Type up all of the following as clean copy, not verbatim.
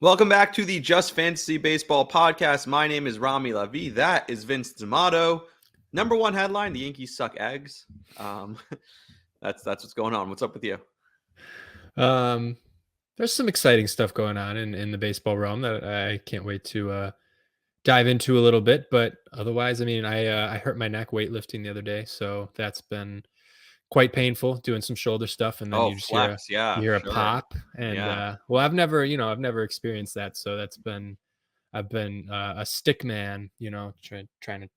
Welcome back to the Just Fantasy Baseball podcast. My name is Rami, Lavi. That is Vince Damato. Number one headline: the Yankees suck eggs. That's what's going on. What's up with you? There's some exciting stuff going on in the baseball realm that I can't wait to dive into a little bit. But otherwise, I mean, I hurt my neck weightlifting the other day, so that's been quite painful. Doing some shoulder stuff, and then Oh, you just hear a flex. Yeah, you hear a sure. pop, and Yeah. well, I've never experienced that, so I've been a stick man, trying to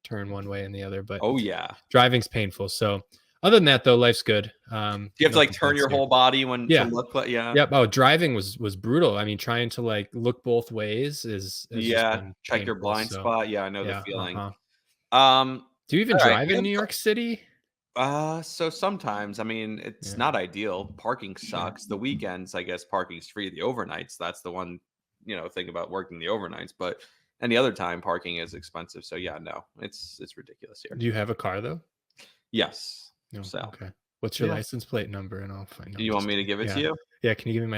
turn one way and the other, but Oh, yeah. driving's painful. So other than that, though, life's good. Do you have to No turn complaints your here. whole body when to Yeah. look like? Yeah. Yep. Oh, driving was brutal. I mean, trying to look both ways has just Yeah. been Check your painful. blind So spot. Yeah, I know the yeah. feeling. Do you even All right. drive in New York City? So sometimes, I mean, it's Yeah, not ideal. Parking sure. sucks. The weekends, I guess, parking's free. The overnights, that's the one, thing about working the overnights. But any other time, parking is expensive. So yeah, no, it's ridiculous here. Do you have a car though? Yes. No. So Okay. What's your yeah. license plate number? And I'll find. No, Do I'm you want just me to kidding. give it to Yeah. you? Yeah. Can you give me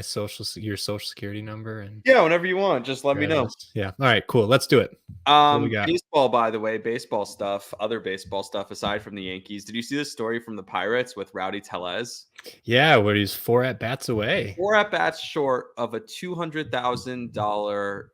your social security number and Yeah, whenever you want. Just let your me know. address? Yeah. All right. Cool. Let's do it. What do we got? Baseball, by the way, baseball stuff, other baseball stuff aside from the Yankees. Did you see this story from the Pirates with Rowdy Tellez? Yeah. Where he's 4 at bats away. 4 at bats short of a $200,000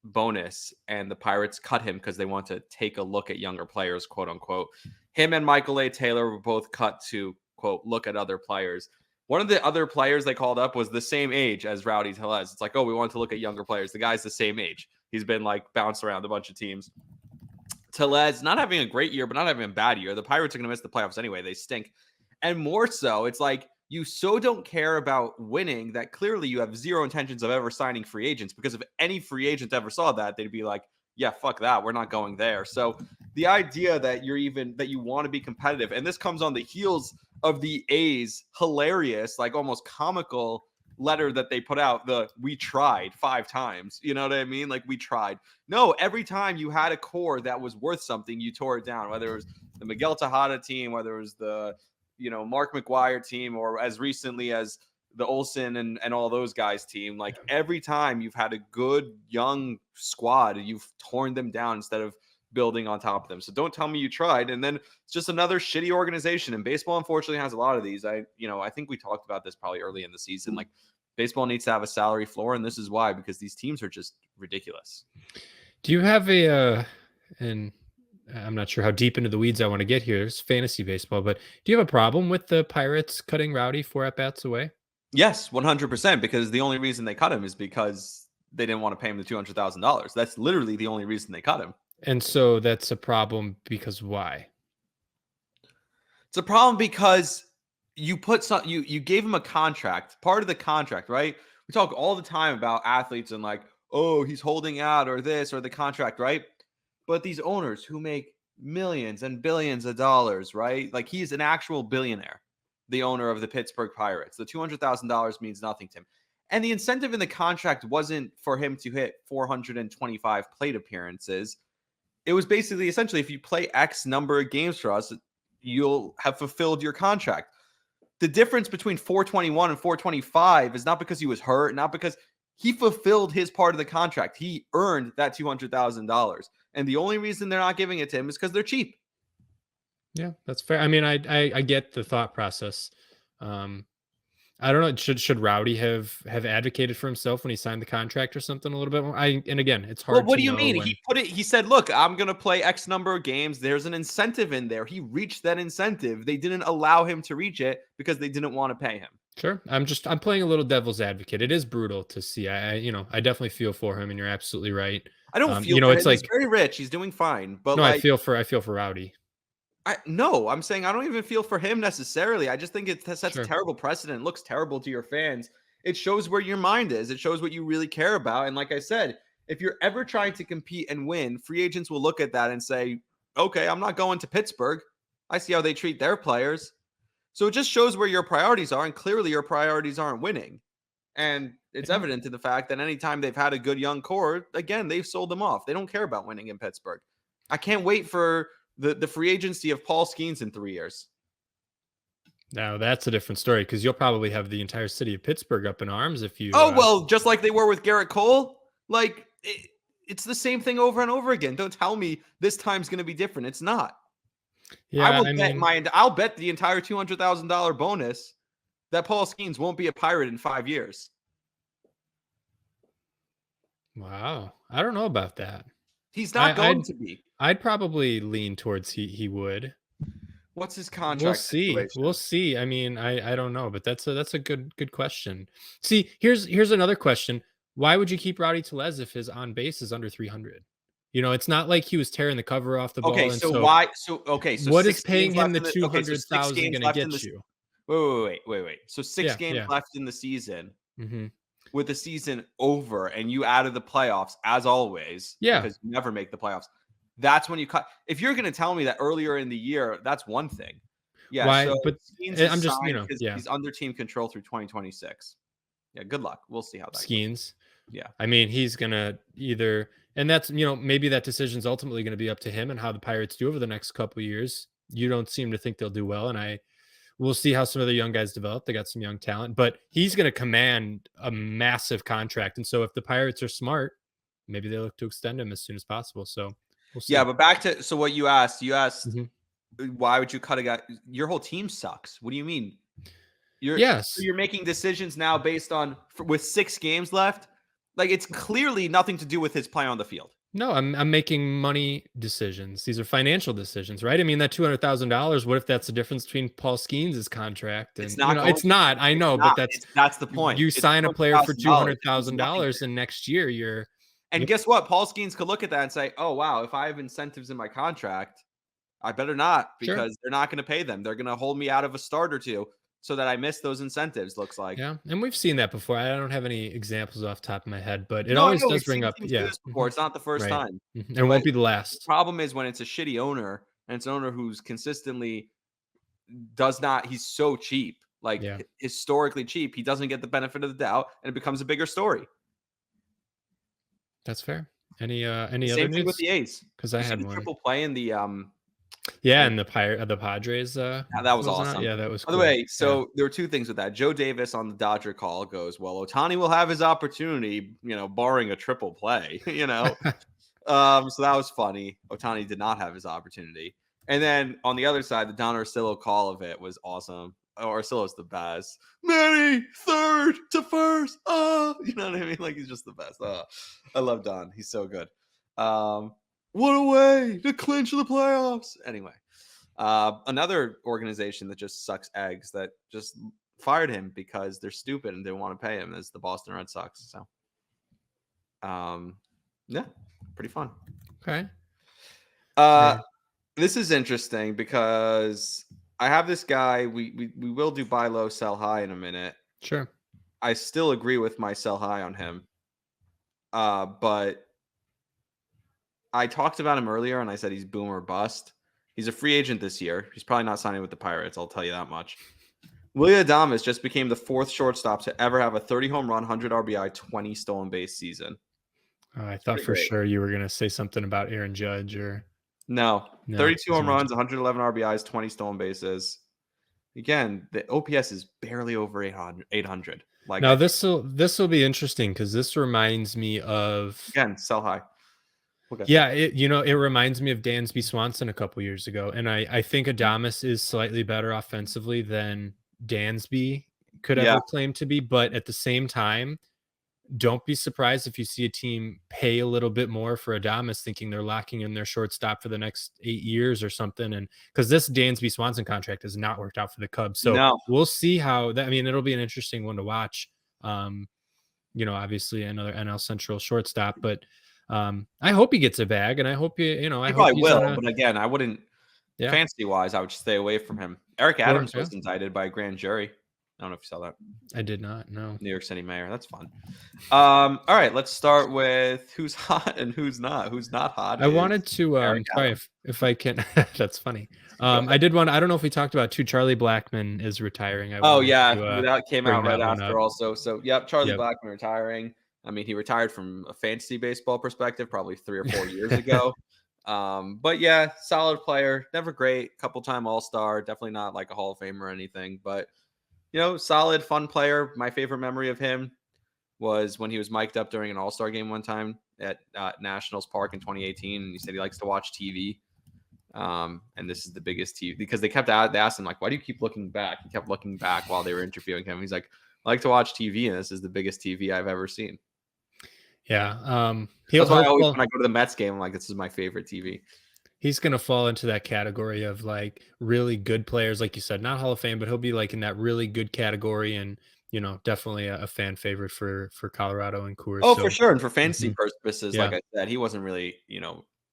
bonus, and the Pirates cut him because they want to take a look at younger players, quote unquote. Him and Michael A. Taylor were both cut to, quote, look at other players. One of the other players they called up was the same age as Rowdy Tellez. It's like, oh, we want to look at younger players. The guy's the same age. He's been bounced around a bunch of teams. Tellez not having a great year, but not having a bad year. The Pirates are going to miss the playoffs anyway. They stink. And more so, it's like you so don't care about winning that clearly you have zero intentions of ever signing free agents, because if any free agent ever saw that, they'd be like, yeah, fuck that. We're not going there. So the idea that you want to be competitive, and this comes on the heels of the A's hilarious, almost comical letter that they put out, the "we tried 5 times." You know what I mean? We tried. No, every time you had a core that was worth something, you tore it down, whether it was the Miguel Tejada team, whether it was the Mark McGwire team, or as recently as the Olsen and all those guys team. Every time you've had a good young squad, you've torn them down instead of building on top of them. So don't tell me you tried. And then it's just another shitty organization. And baseball, unfortunately, has a lot of these. I think we talked about this probably early in the season. Baseball needs to have a salary floor, and this is why, because these teams are just ridiculous. Do you have and I'm not sure how deep into the weeds I want to get here. It's fantasy baseball, but do you have a problem with the Pirates cutting Rowdy 4 at bats away? Yes, 100%, because the only reason they cut him is because they didn't want to pay him the $200,000. That's literally the only reason they cut him. And so that's a problem because why? It's a problem because you gave him a contract, part of the contract, right? We talk all the time about athletes and oh, he's holding out or this or the contract, right? But these owners who make millions and billions of dollars, right? He's an actual billionaire, the owner of the Pittsburgh Pirates. The $200,000 means nothing to him. And the incentive in the contract wasn't for him to hit 425 plate appearances. It was basically, essentially, if you play X number of games for us, you'll have fulfilled your contract. The difference between 421 and 425 is not because he was hurt, not because he fulfilled his part of the contract. He earned that $200,000. And the only reason they're not giving it to him is because they're cheap. Yeah, that's fair. I mean, I get the thought process. I don't know. Should Rowdy have advocated for himself when he signed the contract or something a little bit more? And again, it's Well, hard what to do you know mean? when. He said, look, I'm going to play X number of games. There's an incentive in there. He reached that incentive. They didn't allow him to reach it because they didn't want to pay him. Sure, I'm playing a little devil's advocate. It is brutal to see. I definitely feel for him, and you're absolutely right. I don't feel for him. It's He's like very rich. He's doing fine. But no, I feel for Rowdy. no, I'm saying I don't even feel for him necessarily. I just think it sets a Sure. terrible precedent. It looks terrible to your fans. It shows where your mind is. It shows what you really care about. And like I said, if you're ever trying to compete and win, free agents will look at that and say, okay, I'm not going to Pittsburgh. I see how they treat their players. So it just shows where your priorities are. And clearly your priorities aren't winning. And it's Yeah. evident in the fact that anytime they've had a good young core, again, they've sold them off. They don't care about winning in Pittsburgh. I can't wait for the free agency of Paul Skeens in 3 years. Now that's a different story because you'll probably have the entire city of Pittsburgh up in arms if you. Oh, well, just like they were with Garrett Cole. Like, it's the same thing over and over again. Don't tell me this time's going to be different. It's not. Yeah, I mean, I'll bet the entire $200,000 bonus that Paul Skeens won't be a Pirate in 5 years. wow. I don't know about that. He's not going to be. I'd probably lean towards he would. What's his We'll contract see. situation? We'll see. I mean, I don't know, but that's a good question. See, here's another question. Why would you keep Rowdy Tellez if his on base is under 300? It's not like he was tearing the cover off the Okay, ball. And so so why? So okay, so what is 6 paying games him left the in the okay, so 6 200,000 games going to left in get the you? wait. So 6 games Yeah. left in the season. Hmm. With the season over and you out of the playoffs as always, Yeah. because you never make the playoffs. That's when you cut. If you're going to tell me that earlier in the year, that's one thing. Yeah. Why? So But Skeens is I'm just, signed because yeah. he's under team control through 2026. Yeah. Good luck. We'll see how that goes. Skeens. Yeah. I mean, he's gonna either, and that's maybe that decision's ultimately going to be up to him and how the Pirates do over the next couple of years. You don't seem to think they'll do well, and we'll see how some of the young guys develop. They got some young talent, but he's going to command a massive contract, and so if the Pirates are smart, maybe they look to extend him as soon as possible. So we'll see. Yeah, but back to what you asked. You asked Mhm. why would you cut a guy? Your whole team sucks. What do you mean? Yes. You're making decisions now based on with 6 games left. Like, it's clearly nothing to do with his play on the field. No, I'm making money decisions. These are financial decisions, right? I mean, that $200,000. What if that's the difference between Paul Skeens' contract and It's not it's not. I know, but that's the point. You It's sign a player for $200,000. $200,000, and next year you're. And guess what? Paul Skeens could look at that and say, "Oh wow, if I have incentives in my contract, I better not Sure. because they're not going to pay them. They're going to hold me out of a start or two so that I miss those incentives." Looks like. Yeah, and we've seen that before. I don't have any examples off the top of my head, but it No, I always know does we've bring seen up. teams do Yeah, this before. It's not the first right. time. And it won't be the last. The problem is when it's a shitty owner and it's an owner who's consistently does not. He's so cheap, like historically cheap. He doesn't get the benefit of the doubt, and it becomes a bigger story. That's fair. Any other Same thing with news? the A's Because I had the one. triple play in the Yeah, and the Padres. yeah, that was awesome. Yeah, that was. By the way, so there were 2 things with that. Joe Davis on the Dodger call goes, "Well, Ohtani will have his opportunity, barring a triple play." So that was funny. Ohtani did not have his opportunity. And then on the other side, the Don Orsillo call of it was awesome. Orsillo's the best. Manny, third to first. You know what I mean? Like, he's just the best. I love Don. He's so good. What a way to clinch the playoffs. Anyway, another organization that just sucks eggs that just fired him because they're stupid and didn't want to pay him is the Boston Red Sox. So, yeah, pretty fun. Okay. This is interesting because I have this guy. We will do buy low, sell high in a minute. Sure. I still agree with my sell high on him. But I talked about him earlier and I said he's boom or bust. He's a free agent this year. He's probably not signing with the Pirates. I'll tell you that much. Willie Adames just became the 4th shortstop to ever have a 30 home run, 100 RBI, 20 stolen base season. I thought for sure you were going to say something about Aaron Judge or. No, 32 home runs, 111 RBIs, 20 stolen bases. Again, the OPS is barely over 800. Like, now this will be interesting because this reminds me of, again, sell high. Okay. Yeah, it reminds me of Dansby Swanson a couple years ago, and I think Adames is slightly better offensively than Dansby could ever claim to be, but at the same time, don't be surprised if you see a team pay a little bit more for Adames, thinking they're locking in their shortstop for the next 8 years or something. And because this Dansby Swanson contract has not worked out for the Cubs, so we'll see how that. I mean, it'll be an interesting one to watch. Obviously another NL Central shortstop, but I hope he gets a bag, and I hope he probably will. But again, I wouldn't. Fancy wise, I would stay away from him. Eric Adams was indicted by a grand jury. I don't know if you saw that. I did not. No. New York City mayor. That's fun. All right, let's start with who's hot and who's not. Who's not hot? I wanted to try if I can. That's funny. I did want. I don't know if we talked about too. Charlie Blackmon is retiring. That came out right after. Also, so Charlie Blackmon retiring. I mean, he retired from a fantasy baseball perspective probably 3 or 4 years ago. But yeah, solid player, never great, couple time All-Star, definitely not like a Hall of Fame or anything, but solid, fun player. My favorite memory of him was when he was mic'd up during an All-Star game one time at Nationals Park in 2018, and he said he likes to watch TV. And this is the biggest TV because they asked him like, why do you keep looking back? He kept looking back while they were interviewing him. He's like, I like to watch TV, and this is the biggest TV I've ever seen. Yeah. That's why I always, when I go to the Mets game, I'm like, this is my favorite TV. He's going to fall into that category of like really good players, like you said, not Hall of Fame, but he'll be like in that really good category, and definitely a fan favorite for Colorado and Coors. Oh, So, for sure. And for fantasy mhm, purposes, yeah. like I said, he wasn't really,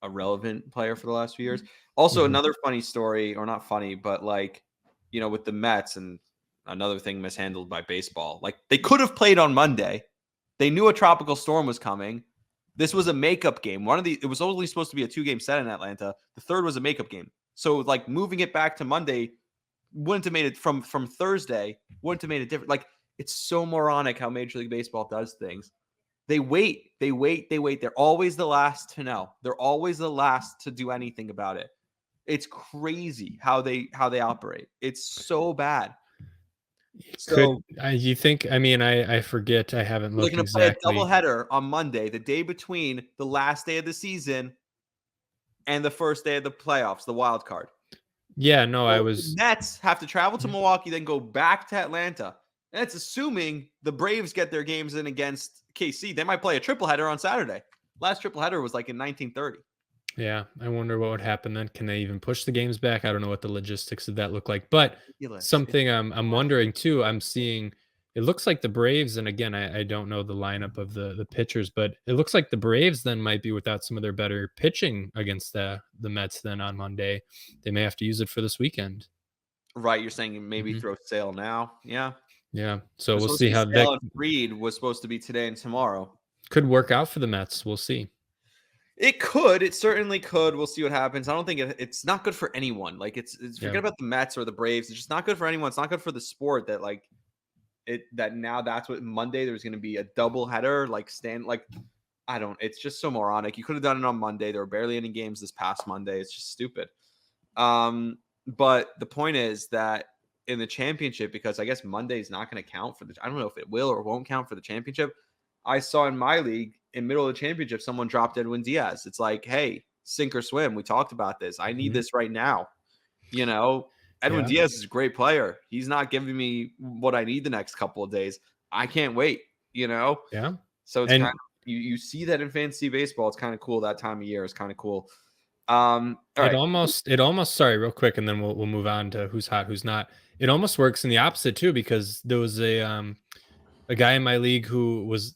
a relevant player for the last few years. Also, Mhm. another funny story, or not funny, but like, with the Mets, and another thing mishandled by baseball. Like, they could have played on Monday. They knew a tropical storm was coming. This was a makeup game. It was only supposed to be a 2-game set in Atlanta. The third was a makeup game. So like moving it back to Monday wouldn't have made it from Thursday, wouldn't have made it different. Like, it's so moronic how Major League Baseball does things. They wait, they wait, they wait. They're always the last to know. They're always the last to do anything about it. It's crazy how they operate. It's so bad. So You think? I mean, I forget. I haven't they're looked going to play a exactly. doubleheader on Monday, the day between the last day of the season and the first day of the playoffs, the wild card. Yeah, no, I So the was. Nets have to travel to Milwaukee, then go back to Atlanta. And it's assuming the Braves get their games in against KC. They might play a triple header on Saturday. Last triple header was like in 1930. Yeah, I wonder what would happen then. Can they even push the games back? I don't know what the logistics of that look like. But Ridiculous. It's something I'm wondering too. I'm seeing. It looks like the Braves, and again, I don't know the lineup of the pitchers, but it looks like the Braves then might be without some of their better pitching against the Mets. Then on Monday, they may have to use it for this weekend. right. You're saying maybe Mhm. throw Sale now. Yeah. Yeah, It so was we'll supposed to see be how that Sale, and Freed was supposed to be today and tomorrow. could work out for the Mets. We'll see. It could. It certainly could. We'll see what happens. I don't think it's not good for anyone. Like, it's Yeah. forget about the Mets or the Braves. It's just not good for anyone. It's not good for the sport that like that now that's what Monday there's going to be a double header like I don't, it's just so moronic. You could have done it on Monday. There were barely any games this past Monday. It's just stupid. But the point is that in the championship, because I guess Monday is not going to count for I don't know if it will or won't count for the championship. I saw in my league in middle of the championship, someone dropped Edwin Diaz. It's like, hey, sink or swim. We talked about this. I need Mhm. this right now. You know, Edwin Yeah. Diaz is a great player. He's not giving me what I need the next couple of days. I can't wait, Yeah. So it's kind And of you see that in fantasy baseball. It's kind of cool. That time of year is kind of cool. All it right. almost it almost sorry, real quick, and then we'll move on to who's hot, who's not. It almost works in the opposite too, because there was a guy in my league who was,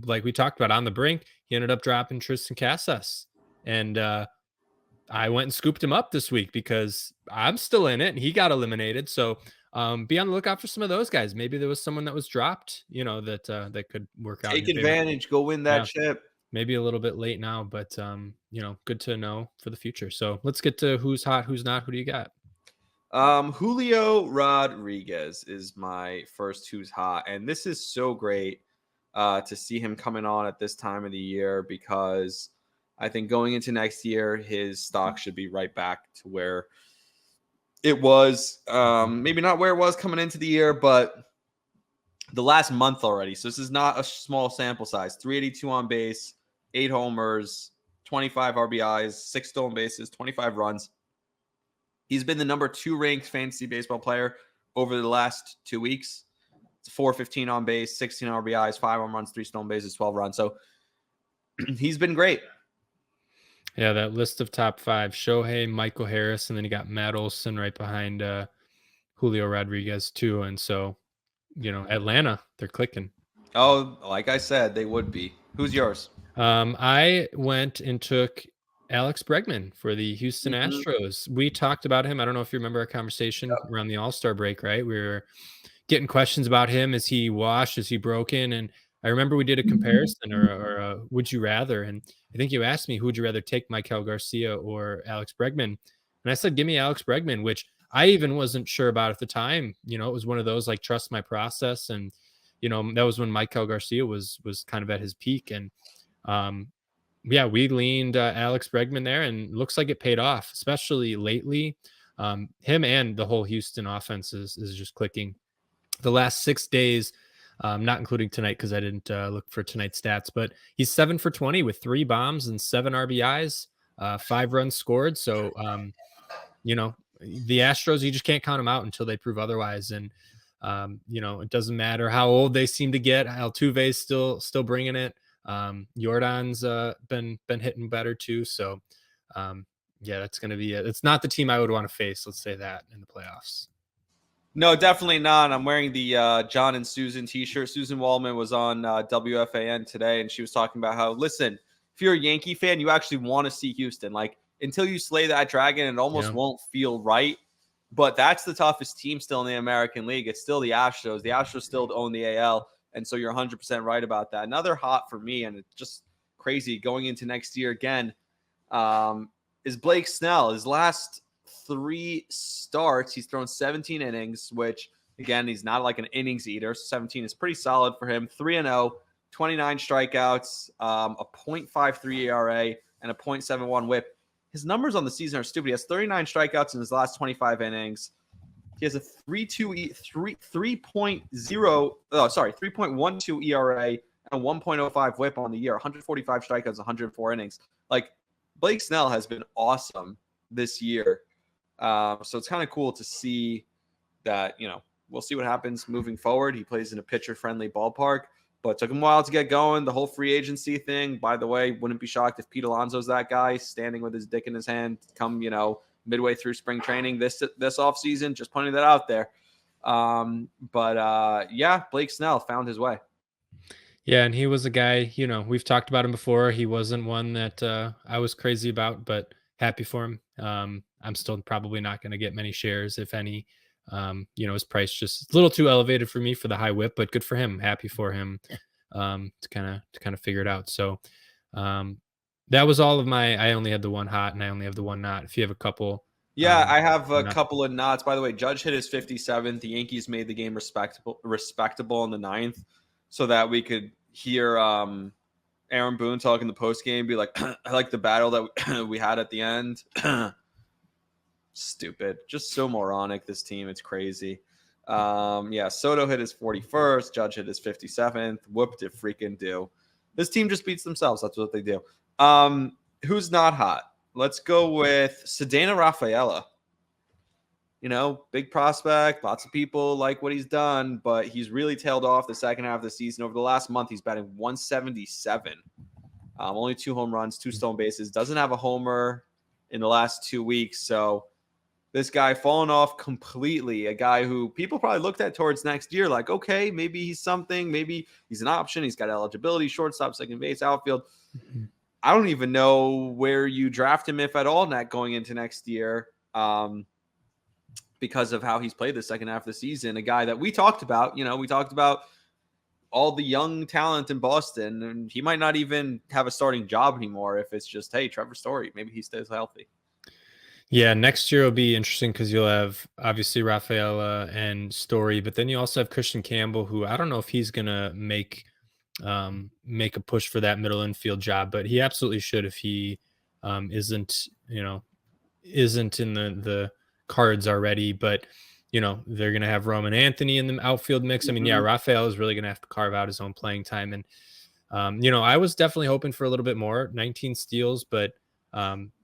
like we talked about on the brink. He ended up dropping Tristan Casas. And I went and scooped him up this week because I'm still in it and he got eliminated. So be on the lookout for some of those guys. Maybe there was someone that was dropped, that could work out in Take your favor. advantage. Go win that Yeah. chip. Maybe a little bit late now, but good to know for the future. So let's get to who's hot, who's not. Who do you got? Julio Rodríguez is my first who's hot, and this is so great to see him coming on at this time of the year because I think going into next year, his stock should be right back to where it was. Maybe not where it was coming into the year, but the last month already. So this is not a small sample size. 382 on base, 8 homers, 25 RBIs, 6 stolen bases, 25 runs. He's been the number 2 ranked fantasy baseball player over the last 2 weeks. It's 415 on base, 16 RBIs, 5 home runs, 3 stolen bases, 12 runs. So he's been great. Yeah, that list of top 5: Shohei, Michael Harris, and then you got Matt Olson right behind Julio Rodriguez too. And so, Atlanta, they're clicking. Oh, like I said, they would be. Who's yours? I went and took Alex Bregman for the Houston Mhm. Astros. We talked about him. I don't know if you remember our conversation around the All-Star break, right? We were getting questions about him. Is he washed? Is he broken? And I remember we did a comparison or a would you rather? And I think you asked me, who would you rather take, Maikel Garcia or Alex Bregman? And I said, give me Alex Bregman, which I even wasn't sure about at the time. It was one of those like trust my process. And, that was when Maikel Garcia was kind of at his peak. And yeah, we leaned Alex Bregman there, and looks like it paid off, especially lately. Him and the whole Houston offense is just clicking. The last 6 days, not including tonight because I didn't look for tonight's stats, but he's 7 for 20 with 3 bombs and 7 RBIs, 5 runs scored. So, the Astros, you just can't count them out until they prove otherwise. And, it doesn't matter how old they seem to get. Altuve's still bringing it. Jordan's been hitting better too. So, yeah, that's going to be it. It's not the team I would want to face. Let's say that in the playoffs. No, definitely not. I'm wearing the John and Susan t-shirt. Susan Wallman was on WFAN today, and she was talking about how, listen, if you're a Yankee fan, you actually want to see Houston. Like, until you slay that dragon, it almost won't feel right. But that's the toughest team still in the American League. It's still the Astros. The Astros still own the AL, and so you're 100% right about that. Another hot for me, and it's just crazy going into next year again, is Blake Snell. His last 3 starts, he's thrown 17 innings, which, again, he's not like an innings eater. So 17 is pretty solid for him. 3-0, 29 strikeouts, a .53 ERA, and a .71 WHIP. His numbers on the season are stupid. He has 39 strikeouts in his last 25 innings. He has a 3.12 ERA and a 1.05 WHIP on the year. 145 strikeouts, 104 innings. Like, Blake Snell has been awesome this year. So it's kind of cool to see that, we'll see what happens moving forward. He plays in a pitcher-friendly ballpark, but it took him a while to get going. The whole free agency thing, by the way, wouldn't be shocked if Pete Alonso's that guy standing with his dick in his hand come, midway through spring training this offseason. Just putting that out there. Yeah, Blake Snell found his way. Yeah, and he was a guy, we've talked about him before. He wasn't one that I was crazy about, but happy for him. I'm still probably not going to get many shares, if any. His price just a little too elevated for me for the high whip, but good for him. Happy for him to kind of figure it out. So that was all of I only had the one hot and I only have the one not. If you have a couple. Yeah, I have a couple of nots. By the way, Judge hit his 57th. The Yankees made the game respectable in the 9th so that we could hear Aaron Boone talk in the post game, be like, I like the battle that we had at the end. Stupid. Just so moronic, this team. It's crazy. Soto hit his 41st. Judge hit his 57th. Whoop did freaking do. This team just beats themselves. That's what they do. Who's not hot? Let's go with Cedena Rafaela. Big prospect. Lots of people like what he's done, but he's really tailed off the second half of the season. Over the last month, he's batting 177. Only 2 home runs, 2 stolen bases. Doesn't have a homer in the last 2 weeks. So this guy fallen off completely. A guy who people probably looked at towards next year like, okay, maybe he's something. Maybe he's an option. He's got eligibility, shortstop, second base, outfield. Mm-hmm. I don't even know where you draft him, if at all, going into next year, because of how he's played the second half of the season. A guy that we talked about, we talked about all the young talent in Boston, and he might not even have a starting job anymore if it's just, hey, Trevor Story, maybe he stays healthy. Yeah, next year will be interesting because you'll have obviously Rafaela and Story, but then you also have Christian Campbell, who I don't know if he's gonna make a push for that middle infield job, but he absolutely should if he isn't in the cards already. But they're gonna have Roman Anthony in the outfield mix. I mean, yeah, Rafael is really gonna have to carve out his own playing time, and I was definitely hoping for a little bit more. 19 steals, but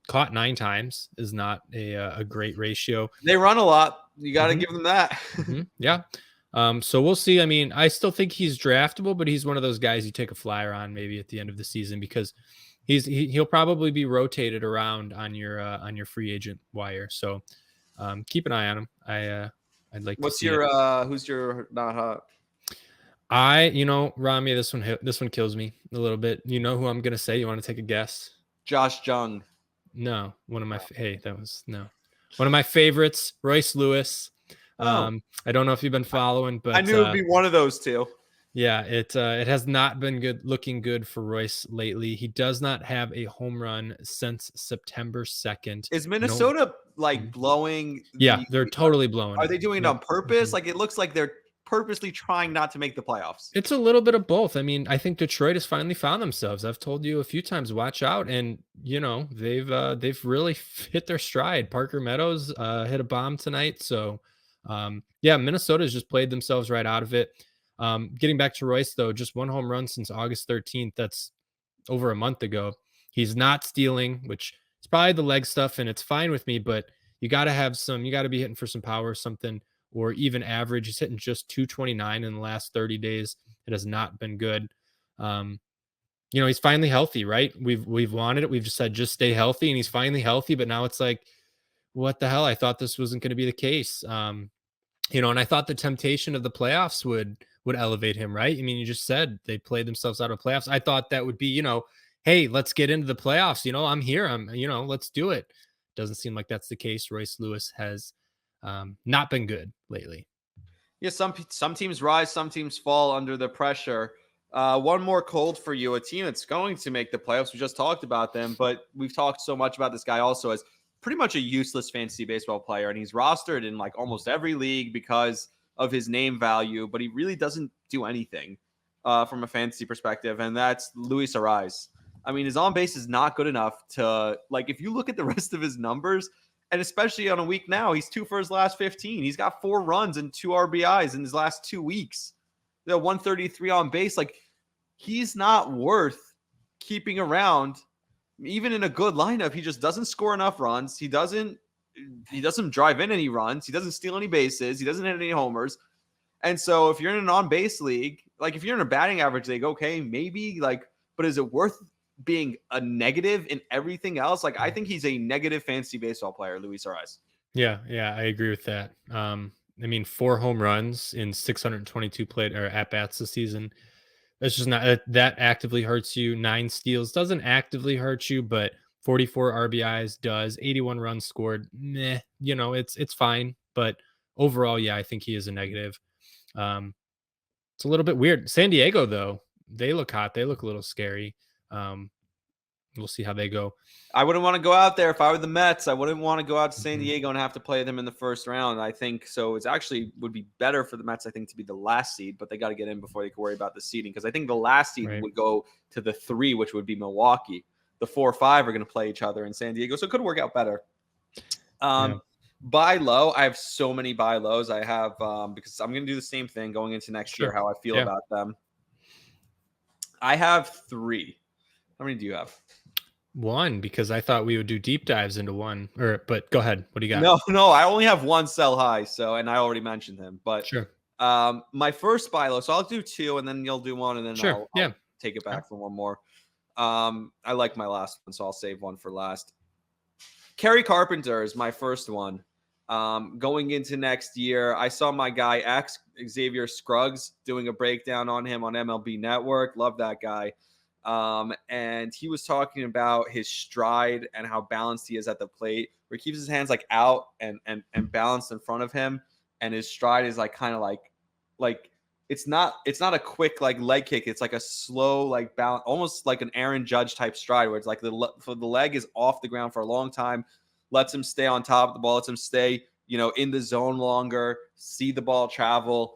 caught 9 times is not a great ratio. They run a lot. You got to give them that. Mm-hmm. Yeah. So we'll see. I mean, I still think he's draftable, but he's one of those guys you take a flyer on maybe at the end of the season because he'll probably be rotated around on your free agent wire. So keep an eye on him. I'd like to see who's your not hot? Rami, this one kills me a little bit. You know who I'm going to say? You want to take a guess? Josh Jung. No, one of my favorites, Royce Lewis. I don't know if you've been following, but I knew it'd be one of those two. Yeah, it has not been looking good for Royce lately. He does not have a home run since September 2nd. Is Minnesota blowing? Yeah, they're totally blowing. Are they doing it on purpose? Like, it looks like they're purposely trying not to make the playoffs? It's a little bit of both. I mean, I think Detroit has finally found themselves. I've told you a few times, watch out, and they've really hit their stride. Parker Meadows hit a bomb tonight, so yeah, Minnesota's just played themselves right out of it. Getting back to Royce though, just one home run since August 13th. That's over a month ago. He's not stealing, which is probably the leg stuff, and it's fine with me, but you got to be hitting for some power, something, or even average. He's hitting just 229 in the last 30 days. It has not been good. Um, he's finally healthy, right? We've wanted it. We've just said just stay healthy, and he's finally healthy. But now it's like, what the hell? I thought this wasn't going to be the case. And I thought the temptation of the playoffs would elevate him, right? I mean, you just said they played themselves out of playoffs. I thought that would be, hey, let's get into the playoffs. I'm here. Let's do it. Doesn't seem like that's the case. Royce Lewis has not been good lately. Yeah, some teams rise, some teams fall under the pressure. One more cold for you, a team that's going to make the playoffs. We just talked about them, but we've talked so much about this guy also as pretty much a useless fantasy baseball player, and he's rostered in like almost every league because of his name value, but he really doesn't do anything from a fantasy perspective, and that's Luis Ariz. I mean, his on base is not good enough to, like, if you look at the rest of his numbers, and especially on a week now, he's 2 for his last 15. He's got 4 runs and 2 RBIs in his last 2 weeks. The 133 on base, like, he's not worth keeping around. Even in a good lineup, he just doesn't score enough runs. He doesn't drive in any runs. He doesn't steal any bases. He doesn't hit any homers. And so if you're in an on-base league, like if you're in a batting average league, okay, maybe, like, but is it worth being a negative in everything else? Like, I think he's a negative fantasy baseball player, Luis Ariz. Yeah, I agree with that. I mean, 4 home runs in 622 played or at bats this season. That's just not that actively hurts you. 9 steals doesn't actively hurt you, but 44 RBIs does. 81 runs scored. Meh, it's fine. But overall, yeah, I think he is a negative. It's a little bit weird. San Diego, though, they look hot. They look a little scary. We'll see how they go. I wouldn't want to go out there if I were the Mets. I wouldn't want to go out to San Mhm. Diego and have to play them in the first round. I think so. It's actually would be better for the Mets, I think, to be the last seed, but they got to get in before they can worry about the seeding, because I think the last seed Right. would go to the 3, which would be Milwaukee. The 4 or 5 are going to play each other in San Diego, so it could work out better. Yeah. Buy low. I have so many buy lows. I have because I'm going to do the same thing going into next year. Sure. How I feel Yeah. about them. I have 3. How many do you have? 1, because I thought we would do deep dives into one. But go ahead. What do you got? No, I only have 1 sell high. So, and I already mentioned him, but Sure. my first buy low. So I'll do 2, and then you'll do 1, and then Sure. I'll Yeah. take it back for 1 more. I like my last one, so I'll save 1 for last. Kerry Carpenter is my first one. Going into next year, I saw my guy X Xavier Scruggs doing a breakdown on him on MLB Network. Love that guy. And he was talking about his stride and how balanced he is at the plate, where he keeps his hands like out and balanced in front of him, and his stride is like kind of like it's not a quick like leg kick. It's like a slow like balance, almost like an Aaron Judge type stride, where it's like the leg is off the ground for a long time, lets him stay on top of the ball, lets him stay in the zone longer, see the ball travel.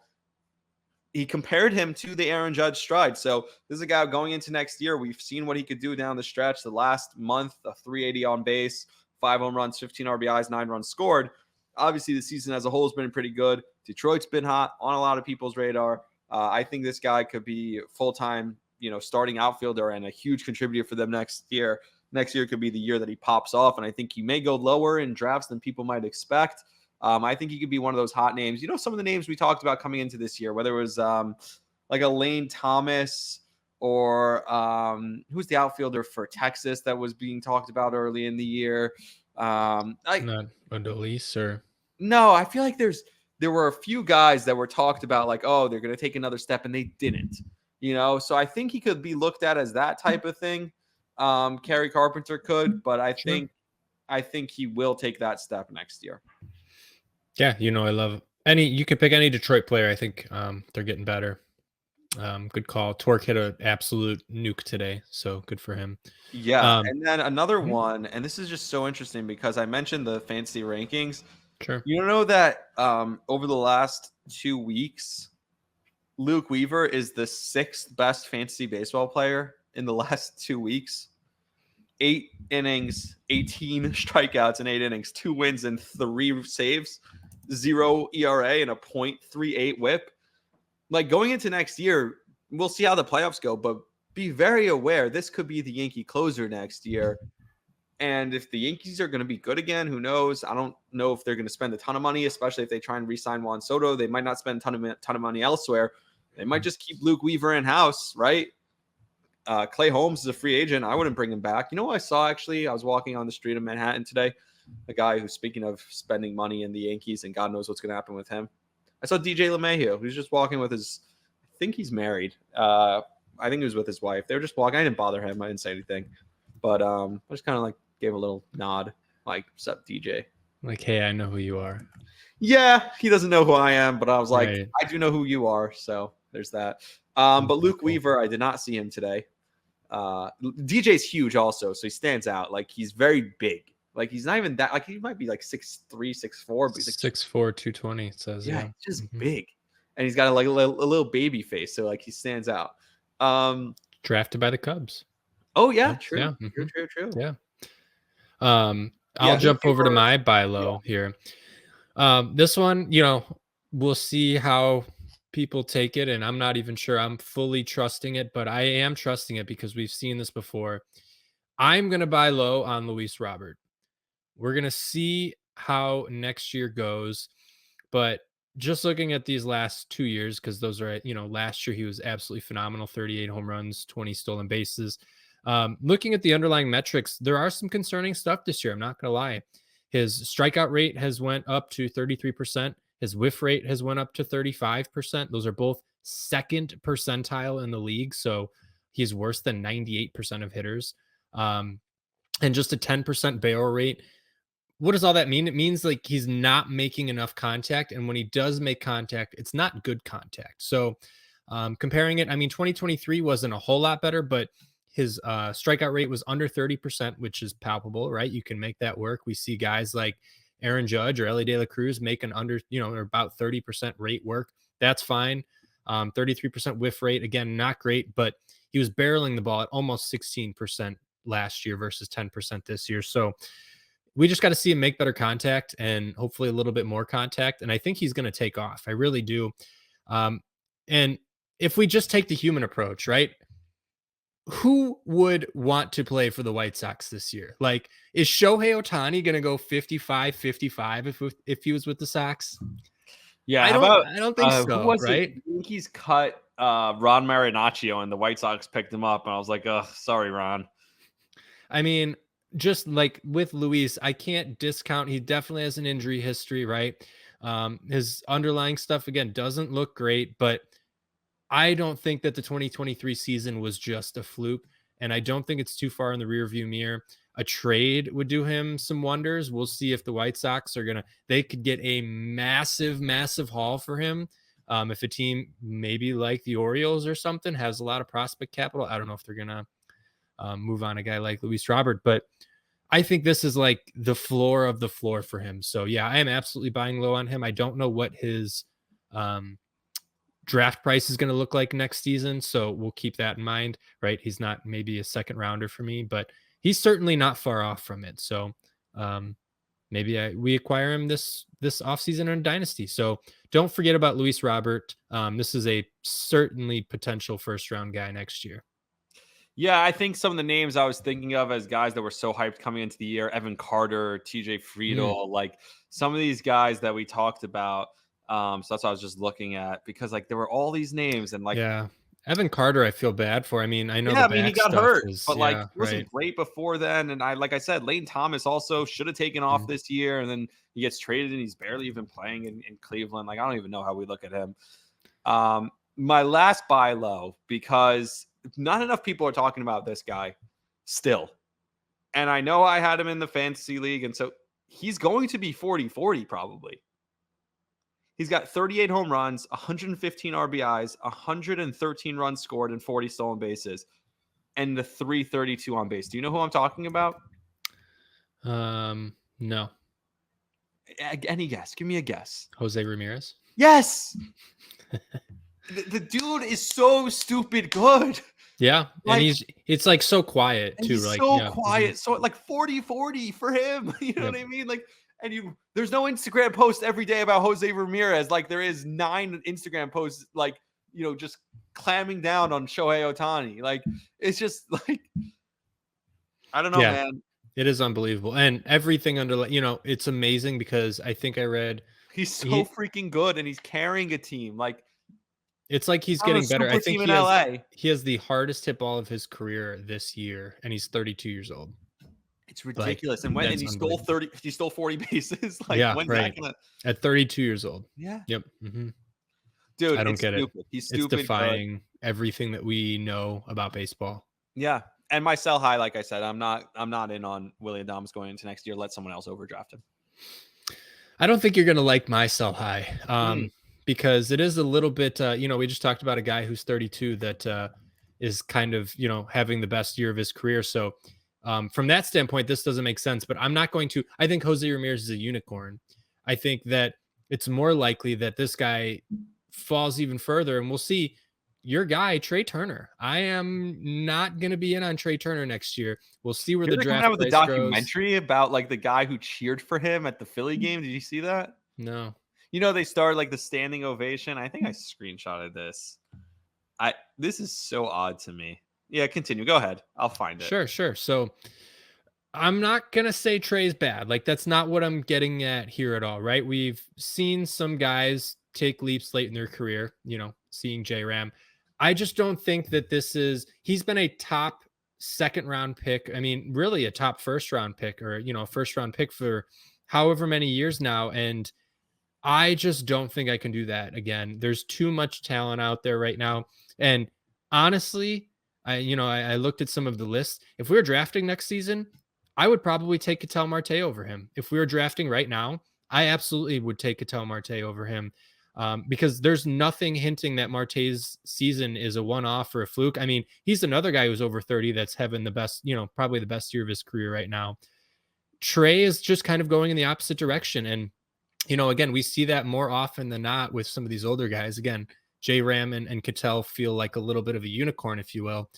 He compared him to the Aaron Judge stride. So this is a guy going into next year. We've seen what he could do down the stretch. The last month, a 380 on base, 5 home runs, 15 RBIs, 9 runs scored. Obviously, the season as a whole has been pretty good. Detroit's been hot on a lot of people's radar. I think this guy could be full-time, starting outfielder and a huge contributor for them next year. Next year could be the year that he pops off, and I think he may go lower in drafts than people might expect. I think he could be one of those hot names. Some of the names we talked about coming into this year, whether it was like a Lane Thomas or who's the outfielder for Texas that was being talked about early in the year. Not Adolis or No, I feel like there were a few guys that were talked about like, oh, they're going to take another step, and they didn't. So I think he could be looked at as that type of thing. Kerry Carpenter could, but I think he will take that step next year. Yeah, I love you could pick any Detroit player. I think they're getting better. Good call. Torque hit an absolute nuke today, so good for him. Yeah, and then another one, and this is just so interesting because I mentioned the fantasy rankings. Sure. You know that over the last 2 weeks, Luke Weaver is the 6th best fantasy baseball player in the last 2 weeks. 8 innings, 18 strikeouts in 8 innings, 2 wins and 3 saves, 0 ERA and a .38 whip. Like going into next year, we'll see how the playoffs go, but be very aware this could be the Yankee closer next year. And if the Yankees are going to be good again, who knows? I don't know if they're going to spend a ton of money, especially if they try and re-sign Juan Soto. They might not spend a ton of money elsewhere. They might just keep Luke Weaver in house, right? Clay Holmes is a free agent. I wouldn't bring him back. You know what I saw actually? I was walking on the street of Manhattan today. A guy who's, speaking of spending money in the Yankees, and God knows what's going to happen with him. I saw DJ LeMahieu, who's just walking with his, I think he's married. I think he was with his wife. They were just walking. I didn't bother him. I didn't say anything. But I just kind of like gave a little nod, like, what's up, DJ? Like, hey, I know who you are. Yeah, he doesn't know who I am, but I was like, Right. I do know who you are. So there's that. But Luke Weaver, I did not see him today. DJ's huge also, so he stands out. Like, he's very big. Like, he's not even that, like, he might be like 6'3", 6'4", but he's like 6'4", 220, it says. yeah, Yeah. he's just big. And he's got like a little baby face, so like he stands out. Drafted by the Cubs. Oh yeah, true. Yeah. True. Yeah. I'll jump over to my buy low here. This one, we'll see how people take it, and I'm not even sure I'm fully trusting it, but I am trusting it because we've seen this before. I'm going to buy low on Luis Robert. We're going to see how next year goes, but just looking at these last 2 years, because those are, last year he was absolutely phenomenal, 38 home runs, 20 stolen bases. Looking at the underlying metrics, there are some concerning stuff this year. I'm not going to lie. His strikeout rate has went up to 33%. His whiff rate has went up to 35%. Those are both second percentile in the league. So he's worse than 98% of hitters. And just a 10% barrel rate. What does all that mean? It means like he's not making enough contact. And when he does make contact, it's not good contact. So comparing it, 2023 wasn't a whole lot better, but his strikeout rate was under 30%, which is palpable, right? You can make that work. We see guys like Aaron Judge or Ellie De La Cruz make an under, or about 30% rate work. That's fine. 33% whiff rate, again, not great, but he was barreling the ball at almost 16% last year versus 10% this year. So we just got to see him make better contact and hopefully a little bit more contact. And I think he's going to take off. I really do. And if we just take the human approach, right? Who would want to play for the White Sox this year? Like, is Shohei Ohtani going to go 55-55 if he was with the Sox? Yeah, I don't think so. Who was right? it? The Yankees cut Ron Marinaccio, and the White Sox picked him up, and I was like, sorry, Ron. Just like with Luis, I can't discount. He definitely has an injury history, right? His underlying stuff, again, doesn't look great, but I don't think that the 2023 season was just a fluke, and I don't think it's too far in the rearview mirror. A trade would do him some wonders. We'll see if the White Sox they could get a massive, massive haul for him. If a team maybe like the Orioles or something has a lot of prospect capital, I don't know if they're going to move on a guy like Luis Robert, but I think this is like the floor of the floor for him. So yeah, I am absolutely buying low on him. I don't know what his draft price is going to look like next season. So we'll keep that in mind, right? He's not maybe a second rounder for me, but he's certainly not far off from it. So maybe we acquire him this offseason in Dynasty. So don't forget about Luis Robert. This is a certainly potential first round guy next year. Yeah, I think some of the names I was thinking of as guys that were so hyped coming into the year, Evan Carter, TJ Friedel, like some of these guys that we talked about. So that's what I was just looking at, because like there were all these names, and like, yeah, Evan Carter, I feel bad for. I know he got hurt, but like he wasn't great before then. And like I said, Lane Thomas also should have taken off this year, and then he gets traded, and he's barely even playing in Cleveland. Like, I don't even know how we look at him. My last buy low, because not enough people are talking about this guy still. And I know I had him in the fantasy league, and so he's going to be 40-40 probably. He's got 38 home runs, 115 RBIs, 113 runs scored, and 40 stolen bases, and the 332 on base. Do you know who I'm talking about? No. Any guess? Give me a guess. José Ramirez? Yes! The dude is so stupid good. Yeah, and Like, it's like so quiet and too. he's Like, so yeah, quiet. So like 40-40 for him. You know yep. what I mean? Like, and there's no Instagram post every day about Jose Ramirez. Like there is 9 Instagram posts, like, just clamming down on Shohei Ohtani. Like, it's just like, I don't know, Yeah, man. it is unbelievable, and everything under, it's amazing because I think I read He's so he. freaking good and he's carrying a team. Like, It's like he's on a getting better. I super think team in LA. he has the hardest hit ball of his career this year, and he's 32 years old. It's Like, ridiculous. And that's he stole unbelievable. 30, he stole 40 bases. Like, Yeah, when's that right. gonna At 32 years old. Yeah. Yep. Dude, I don't it's get it. stupid. He's It's stupid good. defying everything that we know about baseball. Yeah. And my sell high, like I said, I'm not in on Willie Adames going into next year. Let someone else overdraft him. I don't think you're gonna like my sell high, Mm. because it is a little bit. We just talked about a guy who's 32 that is kind of having the best year of his career. So from that standpoint, this doesn't make sense. But I'm not going to. I think Jose Ramirez is a unicorn. I think that it's more likely that this guy falls even further, and we'll see. Your guy, Trey Turner. I am not going to be in on Trey Turner next year. We'll see where Here the they're coming draft out with a price grows. documentary about like the guy who cheered for him at the Philly game. Did you see that? No. They started like the standing ovation. I think I screenshotted this. This is so odd to me. Yeah, continue. Go ahead. I'll find it. Sure. So I'm not going to say Trey's bad. Like, that's not what I'm getting at here at all, right? We've seen some guys take leaps late in their career, seeing J Ram. I just don't think that he's been a top second round pick. I mean, really a top first round pick, or, first round pick for however many years now. And I just don't think I can do that again. There's too much talent out there right now. And honestly, I looked at some of the lists. If we were drafting next season, I would probably take Ketel Marte over him. If we were drafting right now, I absolutely would take Ketel Marte over him, because there's nothing hinting that Marte's season is a one-off or a fluke. I mean, he's another guy who's over 30 that's having the best, probably the best year of his career right now. Trey is just kind of going in the opposite direction. And again, we see that more often than not with some of these older guys. Again, J Ram and Ketel feel like a little bit of a unicorn, if you will.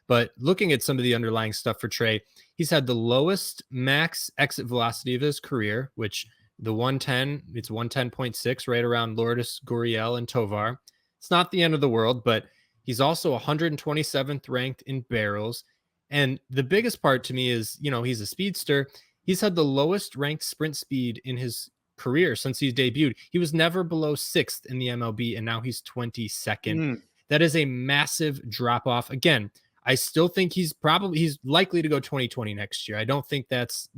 But looking at some of the underlying stuff for Trey, he's had the lowest max exit velocity of his career, which it's 110.6, right around Lourdes, Gurriel, and Tovar. It's not the end of the world, but he's also 127th ranked in barrels. And the biggest part to me is, he's a speedster. He's had the lowest ranked sprint speed in his career since he's debuted. He was never below 6th in the MLB, and now he's 22nd. That is a massive drop off. Again, I still think he's likely to go 2020 next year. I don't think that's,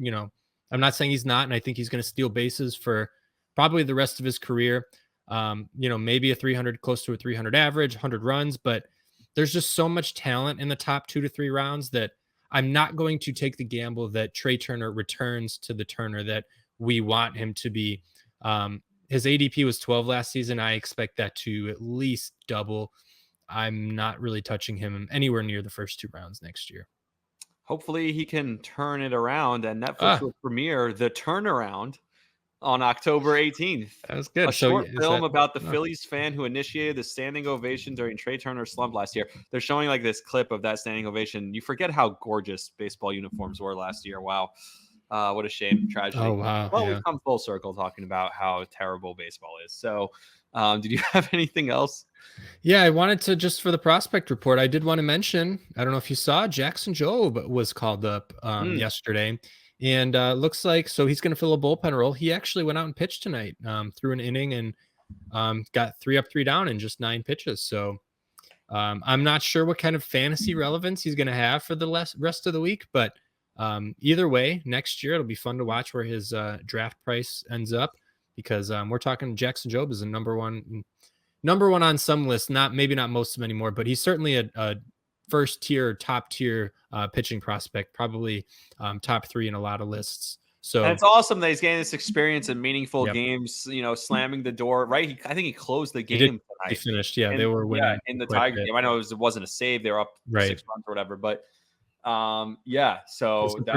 I'm not saying he's not, and I think he's going to steal bases for probably the rest of his career. Maybe close to a 300 average, 100 runs, but there's just so much talent in the top 2 to 3 rounds that I'm not going to take the gamble that Trey Turner returns to the Turner that we want him to be. His ADP was 12 last season. I expect that to at least double. I'm not really touching him anywhere near the first 2 rounds next year. Hopefully he can turn it around, and Netflix will premiere The Turnaround on October 18th. That was good. A short film about the Phillies fan who initiated the standing ovation during Trey Turner's slump last year. They're showing like this clip of that standing ovation. You forget how gorgeous baseball uniforms were last year. Wow. What a shame. Tragedy. Oh, wow. Well, yeah. we come full circle talking about how terrible baseball is. So did you have anything else? Yeah, I wanted to, just for the prospect report, I did want to mention, I don't know if you saw, Jackson Jobe was called up yesterday, and looks like, so he's going to fill a bullpen role. He actually went out and pitched tonight, threw an inning, and got 3 up, 3 down in just 9 pitches. So I'm not sure what kind of fantasy relevance he's going to have for the rest of the week, but either way, next year it'll be fun to watch where his draft price ends up, because we're talking Jackson Jobe is a number one on some lists, maybe not most of them anymore, but he's certainly a first tier, top tier pitching prospect, probably top 3 in a lot of lists. So and it's awesome that he's getting this experience in meaningful games, slamming the door, right? I think he closed the game tonight. He finished. Yeah, they were winning in the Tiger game. I know it wasn't a save. They were up 6 runs or whatever, but so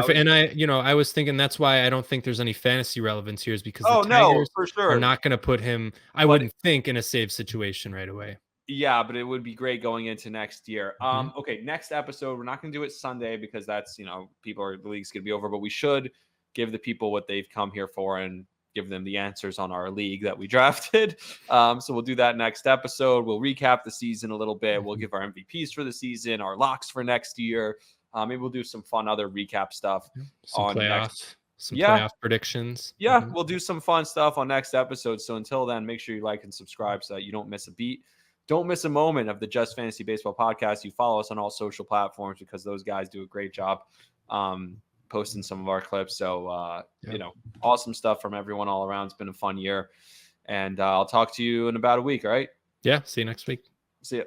and I was thinking that's why I don't think there's any fantasy relevance here, is because the no, Tigers for sure are not going to put him, I wouldn't think, in a save situation right away. Yeah, but it would be great going into next year. Mhm. Okay, next episode, we're not going to do it Sunday because that's, the league's going to be over, but we should give the people what they've come here for and give them the answers on our league that we drafted. So we'll do that next episode. We'll recap the season a little bit. We'll Mhm. give our MVPs for the season, our locks for next year. Maybe we'll do some fun other recap stuff Yep. Some on next. Yeah, playoff predictions. yeah, Mhm. we'll do some fun stuff on next episode. So until then, make sure you like and subscribe so that you don't miss a beat. Don't miss a moment of the Just Fantasy Baseball podcast. You follow us on all social platforms because those guys do a great job posting some of our clips. So, Yep. awesome stuff from everyone all around. It's been a fun year. And I'll talk to you in about a week. All right. Yeah, see you next week. See ya.